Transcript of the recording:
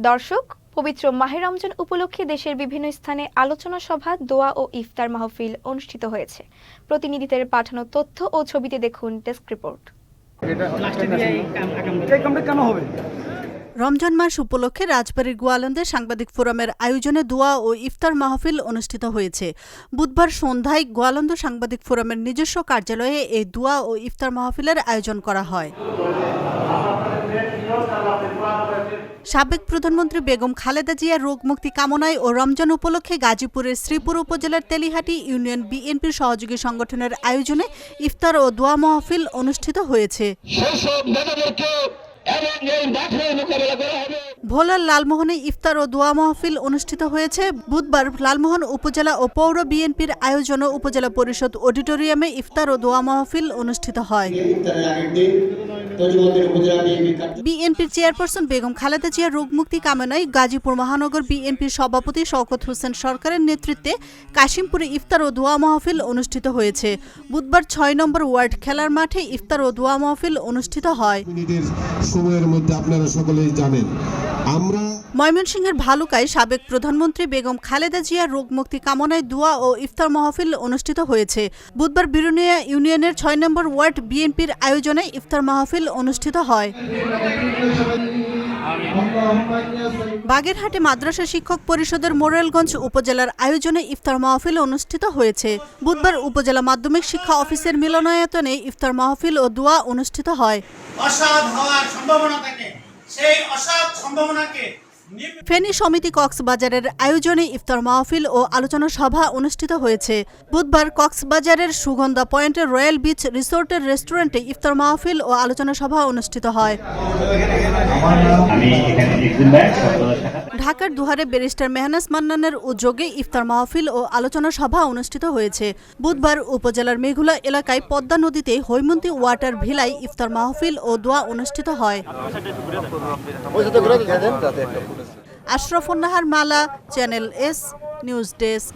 দর্শক, পবিত্র মাহে রমজান উপলক্ষে দেশের বিভিন্ন স্থানে আলোচনা সভা, দোয়া ও ইফতার মাহফিল অনুষ্ঠিত হয়েছে। প্রতিনিধিদের পাঠানো তথ্য ও ছবিতে দেখুন ডেস্ক রিপোর্ট। রমজান মাস উপলক্ষে রাজবাড়ীর গোয়ালন্দে সাংবাদিক ফোরামের আয়োজনে দোয়া ও ইফতার মাহফিল অনুষ্ঠিত হয়েছে। বুধবার সন্ধ্যায় গোয়ালন্দ সাংবাদিক ফোরামের নিজস্ব কার্যালয়ে এই দোয়া ও ইফতার মাহফিলের আয়োজন করা হয়। সাবেক প্রধানমন্ত্রী বেগম খালেদা জিয়ার রোগ মুক্তি কামনায় ও রমজান উপলক্ষে গাজীপুরের শ্রীপুর উপজেলার তেলিহাটি ইউনিয়ন বিএনপির সহযোগী সংগঠনের আয়োজনে ইফতার ও দোয়া মাহফিল অনুষ্ঠিত হয়েছে। ভোলার লালমোহনে ইফতার ও দোয়া মাহফিল অনুষ্ঠিত হয়েছে। বুধবার লালমোহন উপজেলা ও পৌর বিএনপির আয়োজনে উপজেলা পরিষদ অডিটোরিয়ামে ইফতার ও দোয়া মাহফিল অনুষ্ঠিত হয়। বিএনপির চেয়ারপারসন বেগম খালেদা জিয়ার রোগ মুক্তি কামনায় গাজীপুর মহানগর বিএনপির সভাপতি শওকত হোসেন সরকারের নেতৃত্বে কাশিমপুরে ইফতার ও দোয়া মাহফিল অনুষ্ঠিত হয়েছে। বুধবার ৬ নম্বর ওয়ার্ড খেলার মাঠে ইফতার ও দোয়া মাহফিল অনুষ্ঠিত হয়। সময়ের মধ্যে আপনারা সকলেই জানেন, আমরা ময়মনসিংহের ভালুকায় সাবেক প্রধানমন্ত্রী বেগম খালেদা জিয়ার রোগ মুক্তি কামনায় দোয়া ও ইফতার মাহফিল অনুষ্ঠিত হয়েছে। বুধবার বিরুনিয়া ইউনিয়নের ৬ নম্বর ওয়ার্ড বিএনপির আয়োজনে ইফতার মাহফিল অনুষ্ঠিত হয়। বাগেরহাটে মাদ্রাসা শিক্ষক পরিষদের মোরেলগঞ্জ উপজেলার আয়োজনে ইফতার মাহফিল অনুষ্ঠিত হয়েছে। বুধবার উপজেলা মাধ্যমিক শিক্ষা অফিসের মিলনায়তনে ইফতার মাহফিল ও দোয়া অনুষ্ঠিত হয়। ফেনী সমিতি কক্সবাজারের আয়োজনে ইফতার মাহফিল ও আলোচনা সভা অনুষ্ঠিত হয়েছে। বুধবার কক্সবাজারের সুগন্ধা পয়েন্টের রয়্যাল বিচ রিসোর্টের রেস্টুরেন্টে ইফতার মাহফিল ও আলোচনা সভা অনুষ্ঠিত হয়। ঢাকার দুহারে ব্যারিস্টার মেহনাজ মান্নানের উদ্যোগে ইফতার মাহফিল ও আলোচনা সভা অনুষ্ঠিত হয়েছে। বুধবার উপজেলার মেঘুলা এলাকায় পদ্মা নদীতে হৈমন্তী ওয়াটার ভিলায় ইফতার মাহফিল ও দোয়া অনুষ্ঠিত হয়। আশরাফুন নাহার মালা, চ্যানেল এস নিউজ ডেস্ক।